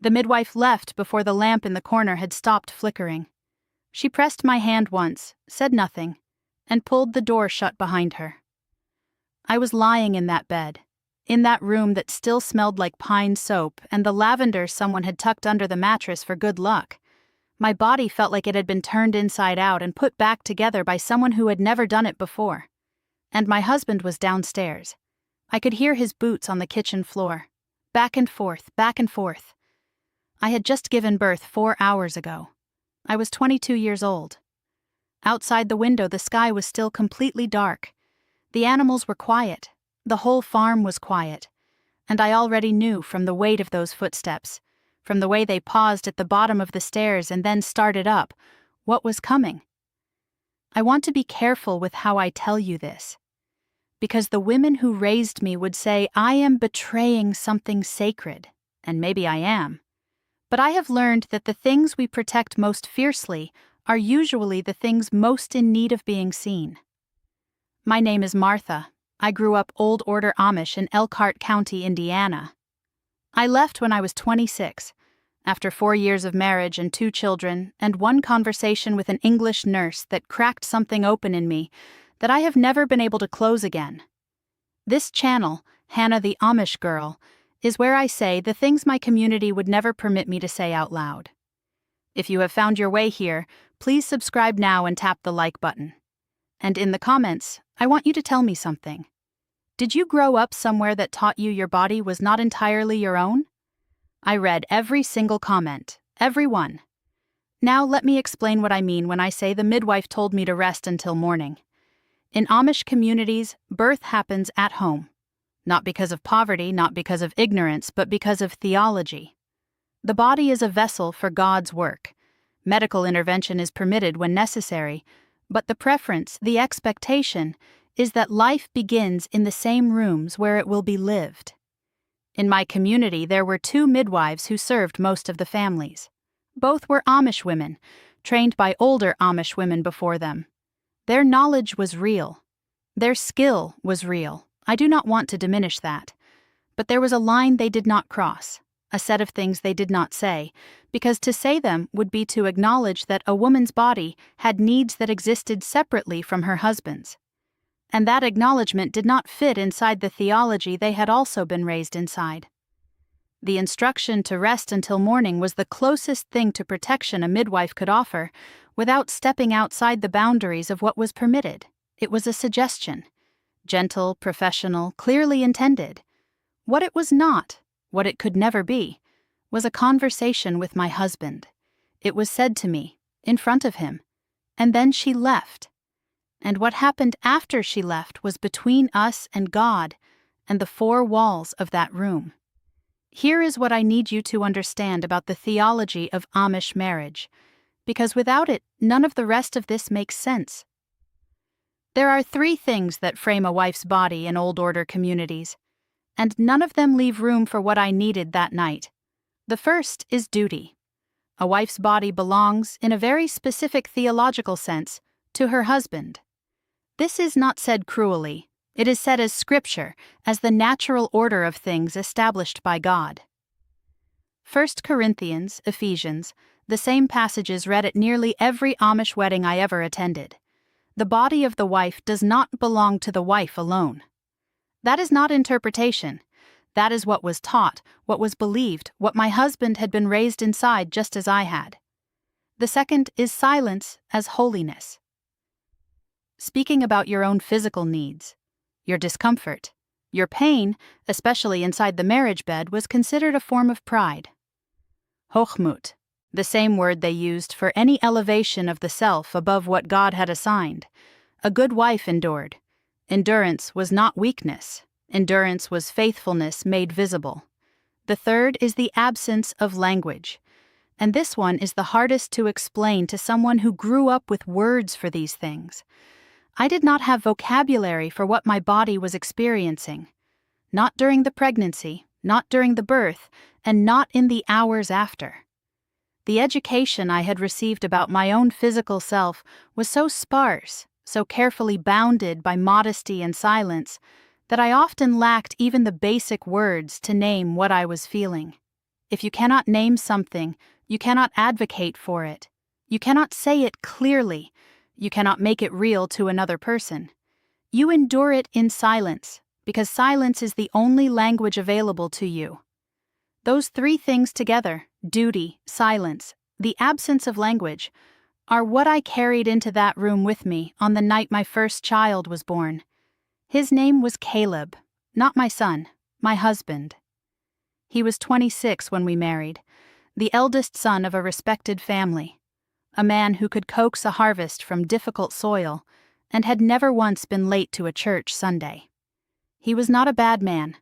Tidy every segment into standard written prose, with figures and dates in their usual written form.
The midwife left before the lamp in the corner had stopped flickering. She pressed my hand once, said nothing, and pulled the door shut behind her. I was lying in that bed, in that room that still smelled like pine soap and the lavender someone had tucked under the mattress for good luck. My body felt like it had been turned inside out and put back together by someone who had never done it before. And my husband was downstairs. I could hear his boots on the kitchen floor. Back and forth, back and forth. I had just given birth 4 hours ago. I was 22 years old. Outside the window, the sky was still completely dark. The animals were quiet. The whole farm was quiet. And I already knew from the weight of those footsteps, from the way they paused at the bottom of the stairs and then started up, what was coming. I want to be careful with how I tell you this, because the women who raised me would say I am betraying something sacred, and maybe I am. But I have learned that the things we protect most fiercely are usually the things most in need of being seen. My name is Martha. I grew up Old Order Amish in Elkhart County, Indiana. I left when I was 26, after 4 years of marriage and 2 children, and one conversation with an English nurse that cracked something open in me that I have never been able to close again. This channel, Hannah the Amish Girl, is where I say the things my community would never permit me to say out loud. If you have found your way here, please subscribe now and tap the like button. And in the comments, I want you to tell me something. Did you grow up somewhere that taught you your body was not entirely your own? I read every single comment, every one. Now let me explain what I mean when I say the midwife told me to rest until morning. In Amish communities, birth happens at home. Not because of poverty, not because of ignorance, but because of theology. The body is a vessel for God's work. Medical intervention is permitted when necessary, but the preference, the expectation, is that life begins in the same rooms where it will be lived. In my community, there were 2 midwives who served most of the families. Both were Amish women, trained by older Amish women before them. Their knowledge was real. Their skill was real. I do not want to diminish that. But there was a line they did not cross, a set of things they did not say, because to say them would be to acknowledge that a woman's body had needs that existed separately from her husband's. And that acknowledgement did not fit inside the theology they had also been raised inside. The instruction to rest until morning was the closest thing to protection a midwife could offer, without stepping outside the boundaries of what was permitted. It was a suggestion. Gentle, professional, clearly intended. What it was not, what it could never be, was a conversation with my husband. It was said to me, in front of him, and then she left. And what happened after she left was between us and God and the 4 walls of that room. Here is what I need you to understand about the theology of Amish marriage, because without it, none of the rest of this makes sense. There are 3 things that frame a wife's body in Old Order communities, and none of them leave room for what I needed that night. The first is duty. A wife's body belongs, in a very specific theological sense, to her husband. This is not said cruelly. It is said as scripture, as the natural order of things established by God. 1 Corinthians, Ephesians, the same passages read at nearly every Amish wedding I ever attended. The body of the wife does not belong to the wife alone. That is not interpretation. That is what was taught, what was believed, what my husband had been raised inside just as I had. The second is silence as holiness. Speaking about your own physical needs, your discomfort, your pain, especially inside the marriage bed, was considered a form of pride. Hochmut, the same word they used for any elevation of the self above what God had assigned. A good wife endured. Endurance was not weakness. Endurance was faithfulness made visible. The third is the absence of language. And this one is the hardest to explain to someone who grew up with words for these things. I did not have vocabulary for what my body was experiencing. Not during the pregnancy, not during the birth, and not in the hours after. The education I had received about my own physical self was so sparse, so carefully bounded by modesty and silence, that I often lacked even the basic words to name what I was feeling. If you cannot name something, you cannot advocate for it. You cannot say it clearly. You cannot make it real to another person. You endure it in silence, because silence is the only language available to you. Those three things together, duty, silence, the absence of language, are what I carried into that room with me on the night my first child was born. His name was Caleb, not my son, my husband. He was 26 when we married, the eldest son of a respected family, a man who could coax a harvest from difficult soil and had never once been late to a church Sunday. He was not a bad man.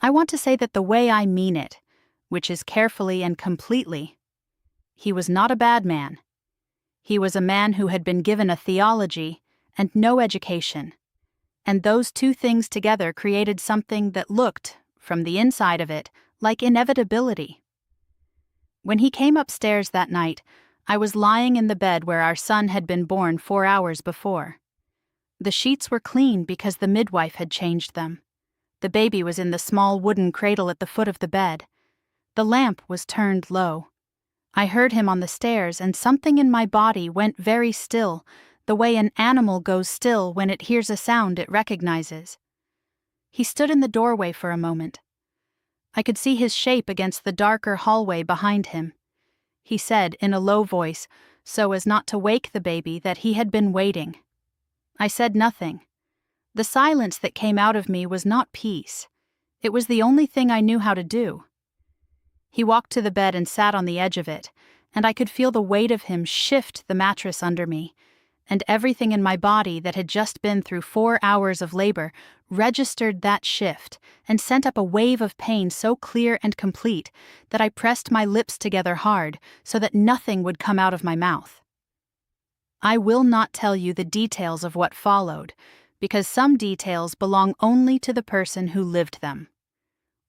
I want to say that the way I mean it, which is carefully and completely. He was not a bad man. He was a man who had been given a theology and no education, and those two things together created something that looked, from the inside of it, like inevitability. When he came upstairs that night, I was lying in the bed where our son had been born 4 hours before. The sheets were clean because the midwife had changed them. The baby was in the small wooden cradle at the foot of the bed. The lamp was turned low. I heard him on the stairs, and something in my body went very still, the way an animal goes still when it hears a sound it recognizes. He stood in the doorway for a moment. I could see his shape against the darker hallway behind him. He said in a low voice, so as not to wake the baby, that he had been waiting. I said nothing. The silence that came out of me was not peace. It was the only thing I knew how to do. He walked to the bed and sat on the edge of it, and I could feel the weight of him shift the mattress under me, and everything in my body that had just been through 4 hours of labor registered that shift and sent up a wave of pain so clear and complete that I pressed my lips together hard so that nothing would come out of my mouth. I will not tell you the details of what followed, because some details belong only to the person who lived them.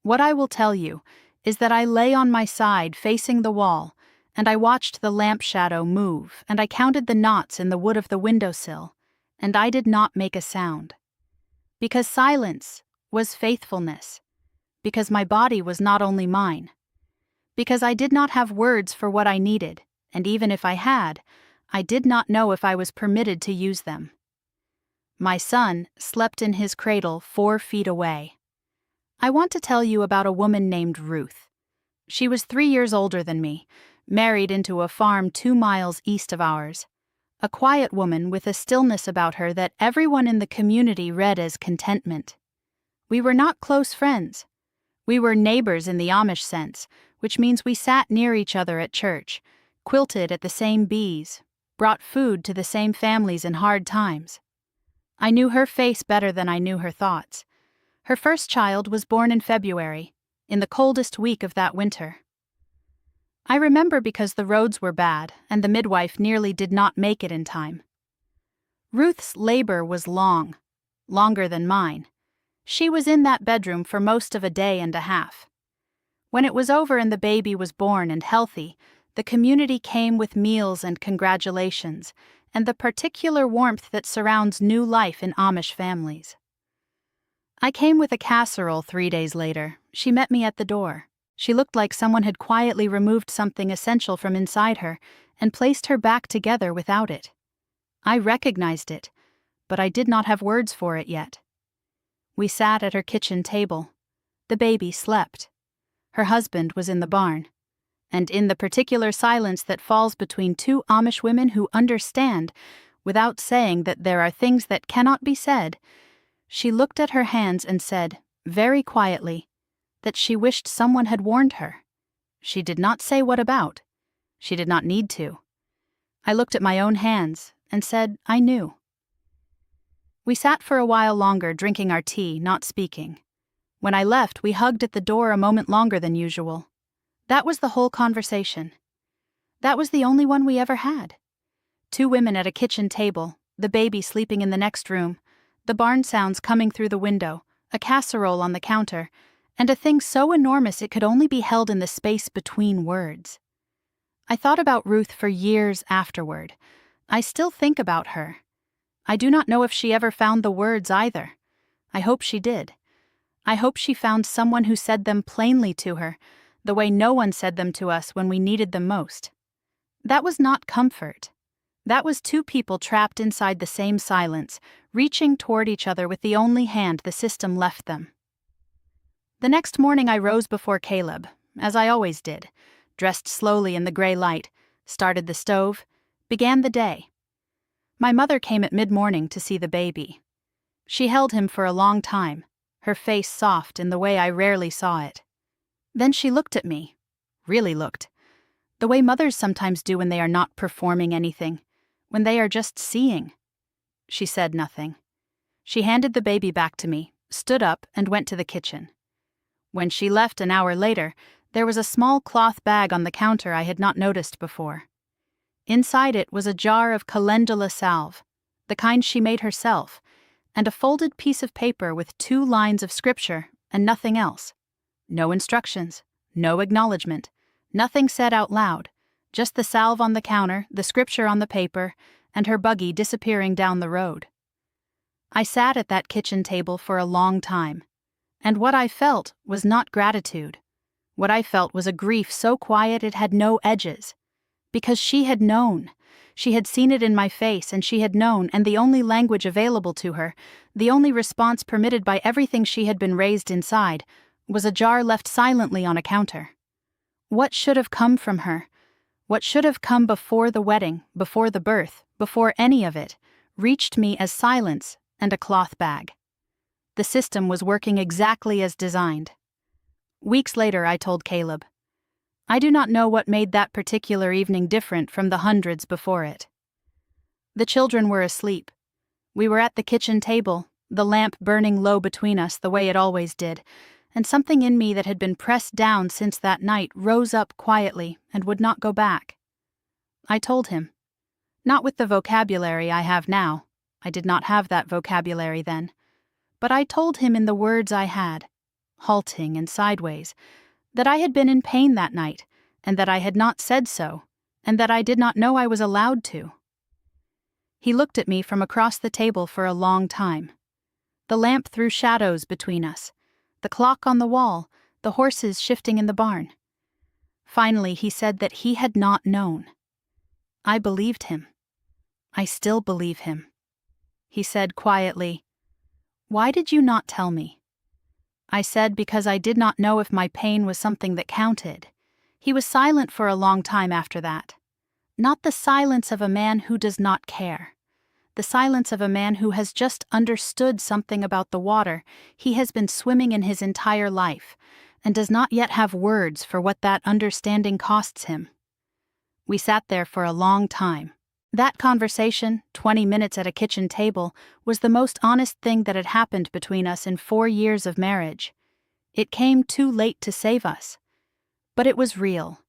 What I will tell you is that I lay on my side facing the wall, and I watched the lamp shadow move, and I counted the knots in the wood of the windowsill, and I did not make a sound. Because silence was faithfulness. Because my body was not only mine. Because I did not have words for what I needed, and even if I had, I did not know if I was permitted to use them. My son slept in his cradle 4 feet away. I want to tell you about a woman named Ruth. She was 3 years older than me, married into a farm 2 miles east of ours. A quiet woman with a stillness about her that everyone in the community read as contentment. We were not close friends. We were neighbors in the Amish sense, which means we sat near each other at church, quilted at the same bees, brought food to the same families in hard times. I knew her face better than I knew her thoughts. Her first child was born in February, in the coldest week of that winter. I remember because the roads were bad and the midwife nearly did not make it in time. Ruth's labor was long, longer than mine. She was in that bedroom for most of a day and a half. When it was over and the baby was born and healthy, the community came with meals and congratulations, and the particular warmth that surrounds new life in Amish families. I came with a casserole 3 days later. She met me at the door. She looked like someone had quietly removed something essential from inside her and placed her back together without it. I recognized it, but I did not have words for it yet. We sat at her kitchen table. The baby slept. Her husband was in the barn. And in the particular silence that falls between 2 Amish women who understand, without saying that there are things that cannot be said, she looked at her hands and said, very quietly, that she wished someone had warned her. She did not say what about. She did not need to. I looked at my own hands and said I knew. We sat for a while longer drinking our tea, not speaking. When I left, we hugged at the door a moment longer than usual. That was the whole conversation. That was the only one we ever had. 2 women at a kitchen table, the baby sleeping in the next room, the barn sounds coming through the window, a casserole on the counter, and a thing so enormous it could only be held in the space between words. I thought about Ruth for years afterward. I still think about her. I do not know if she ever found the words either. I hope she did. I hope she found someone who said them plainly to her, the way no one said them to us when we needed them most. That was not comfort. That was two people trapped inside the same silence, reaching toward each other with the only hand the system left them. The next morning I rose before Caleb, as I always did, dressed slowly in the gray light, started the stove, began the day. My mother came at mid-morning to see the baby. She held him for a long time, her face soft in the way I rarely saw it. Then she looked at me, really looked, the way mothers sometimes do when they are not performing anything, when they are just seeing. She said nothing. She handed the baby back to me, stood up, and went to the kitchen. When she left an hour later, there was a small cloth bag on the counter I had not noticed before. Inside it was a jar of calendula salve, the kind she made herself, and a folded piece of paper with 2 lines of scripture and nothing else. No instructions, no acknowledgement, nothing said out loud, just the salve on the counter, the scripture on the paper, and her buggy disappearing down the road. I sat at that kitchen table for a long time, and what I felt was not gratitude. What I felt was a grief so quiet it had no edges. Because she had known. She had seen it in my face, and she had known, and the only language available to her, the only response permitted by everything she had been raised inside, was a jar left silently on a counter. What should have come from her? What should have come before the wedding, before the birth, before any of it, reached me as silence and a cloth bag. The system was working exactly as designed. Weeks later, I told Caleb, I do not know what made that particular evening different from the hundreds before it. The children were asleep. We were at the kitchen table, the lamp burning low between us the way it always did, and something in me that had been pressed down since that night rose up quietly and would not go back. I told him, not with the vocabulary I have now. I did not have that vocabulary then. But I told him in the words I had, halting and sideways, that I had been in pain that night, and that I had not said so, and that I did not know I was allowed to. He looked at me from across the table for a long time. The lamp threw shadows between us, the clock on the wall, the horses shifting in the barn. Finally, he said that he had not known. I believed him. I still believe him. He said quietly, "Why did you not tell me?" I said because I did not know if my pain was something that counted. He was silent for a long time after that. Not the silence of a man who does not care. The silence of a man who has just understood something about the water he has been swimming in his entire life, and does not yet have words for what that understanding costs him. We sat there for a long time. That conversation, 20 minutes at a kitchen table, was the most honest thing that had happened between us in 4 years of marriage. It came too late to save us. But it was real.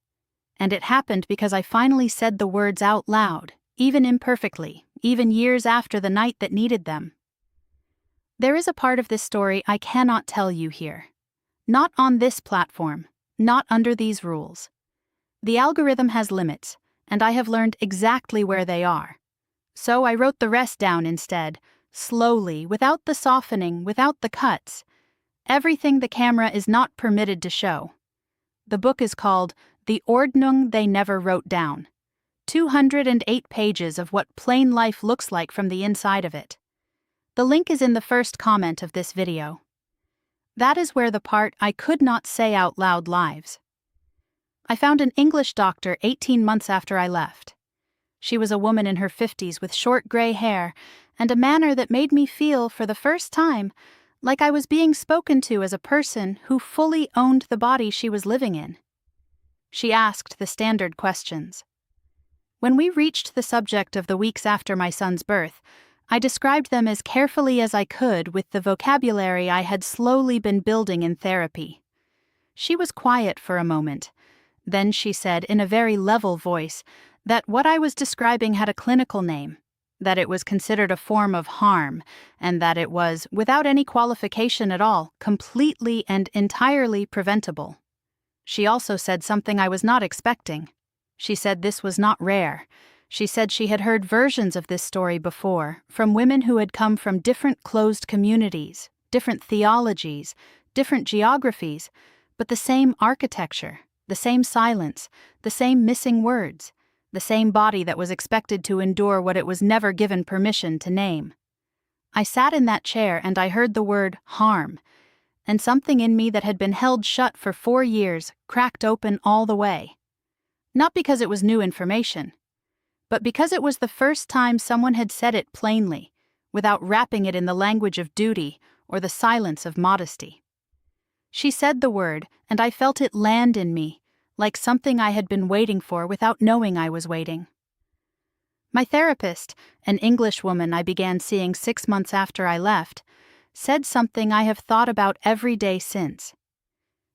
And it happened because I finally said the words out loud, even imperfectly, even years after the night that needed them. There is a part of this story I cannot tell you here. Not on this platform, not under these rules. The algorithm has limits, and I have learned exactly where they are. So I wrote the rest down instead, slowly, without the softening, without the cuts. Everything the camera is not permitted to show. The book is called The Ordnung They Never Wrote Down. 208 pages of what plain life looks like from the inside of it. The link is in the first comment of this video. That is where the part I could not say out loud lives. I found an English doctor 18 months after I left. She was a woman in her 50s with short gray hair and a manner that made me feel, for the first time, like I was being spoken to as a person who fully owned the body she was living in. She asked the standard questions. When we reached the subject of the weeks after my son's birth, I described them as carefully as I could with the vocabulary I had slowly been building in therapy. She was quiet for a moment. Then she said in a very level voice that what I was describing had a clinical name, that it was considered a form of harm, and that it was, without any qualification at all, completely and entirely preventable. She also said something I was not expecting. She said this was not rare. She said she had heard versions of this story before, from women who had come from different closed communities, different theologies, different geographies, but the same architecture, the same silence, the same missing words, the same body that was expected to endure what it was never given permission to name. I sat in that chair and I heard the word harm, and something in me that had been held shut for 4 years cracked open all the way. Not because it was new information, but because it was the first time someone had said it plainly, without wrapping it in the language of duty or the silence of modesty. She said the word, and I felt it land in me, like something I had been waiting for without knowing I was waiting. My therapist, an English woman I began seeing 6 months after I left, said something I have thought about every day since.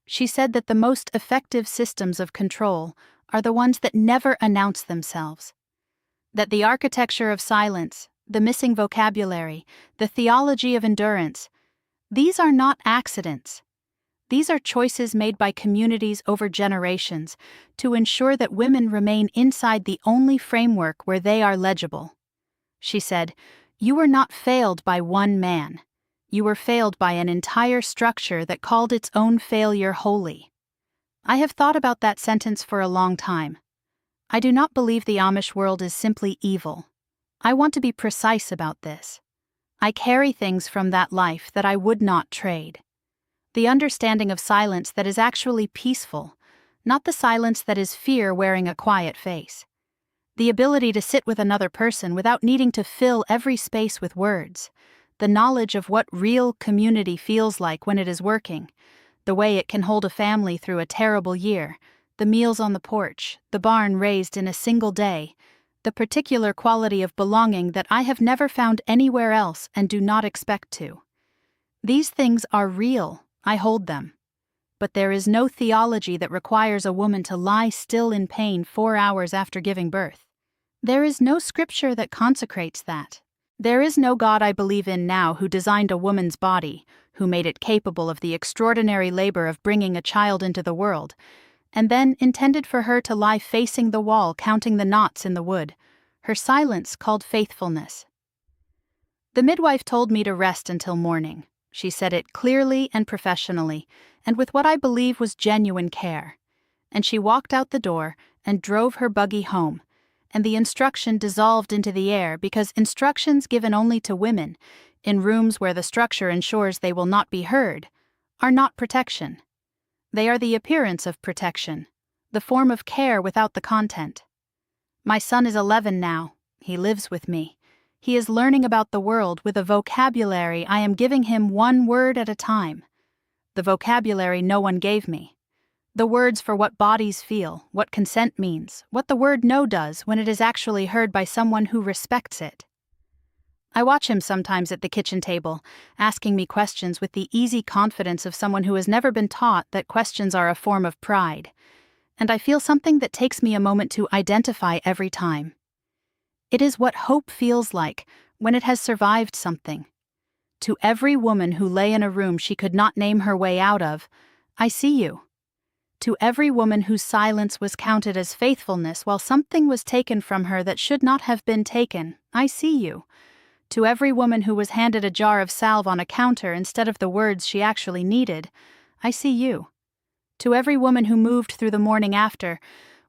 She said that the most effective systems of control are the ones that never announce themselves. That the architecture of silence, the missing vocabulary, the theology of endurance, these are not accidents. These are choices made by communities over generations to ensure that women remain inside the only framework where they are legible. She said, "You were not failed by one man. You were failed by an entire structure that called its own failure holy." I have thought about that sentence for a long time. I do not believe the Amish world is simply evil. I want to be precise about this. I carry things from that life that I would not trade. The understanding of silence that is actually peaceful, not the silence that is fear wearing a quiet face. The ability to sit with another person without needing to fill every space with words. The knowledge of what real community feels like when it is working. The way it can hold a family through a terrible year. The meals on the porch, the barn raised in a single day. The particular quality of belonging that I have never found anywhere else and do not expect to. These things are real. I hold them. But there is no theology that requires a woman to lie still in pain 4 hours after giving birth. There is no scripture that consecrates that. There is no God I believe in now who designed a woman's body, who made it capable of the extraordinary labor of bringing a child into the world, and then intended for her to lie facing the wall counting the knots in the wood, her silence called faithfulness. The midwife told me to rest until morning. She said it clearly and professionally, and with what I believe was genuine care. And she walked out the door and drove her buggy home, and the instruction dissolved into the air because instructions given only to women, in rooms where the structure ensures they will not be heard, are not protection. They are the appearance of protection, the form of care without the content. My son is 11 now. He lives with me. He is learning about the world with a vocabulary I am giving him one word at a time. The vocabulary no one gave me. The words for what bodies feel, what consent means, what the word no does when it is actually heard by someone who respects it. I watch him sometimes at the kitchen table, asking me questions with the easy confidence of someone who has never been taught that questions are a form of pride. And I feel something that takes me a moment to identify every time. It is what hope feels like when it has survived something. To every woman who lay in a room she could not name her way out of, I see you. To every woman whose silence was counted as faithfulness while something was taken from her that should not have been taken, I see you. To every woman who was handed a jar of salve on a counter instead of the words she actually needed, I see you. To every woman who moved through the morning after,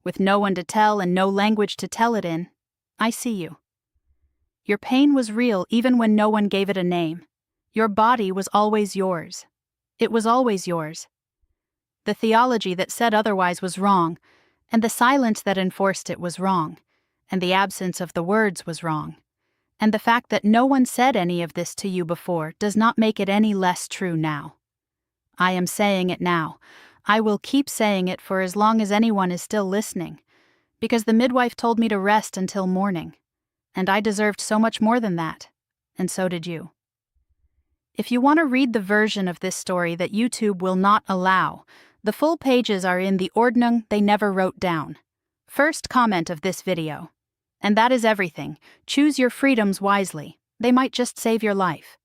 with no one to tell and no language to tell it in, I see you. Your pain was real even when no one gave it a name. Your body was always yours. It was always yours. The theology that said otherwise was wrong, and the silence that enforced it was wrong, and the absence of the words was wrong. And the fact that no one said any of this to you before does not make it any less true now. I am saying it now. I will keep saying it for as long as anyone is still listening, because the midwife told me to rest until morning, and I deserved so much more than that, and so did you. If you want to read the version of this story that YouTube will not allow, the full pages are in the Ordnung they never wrote down. First comment of this video. And that is everything. Choose your freedoms wisely. They might just save your life.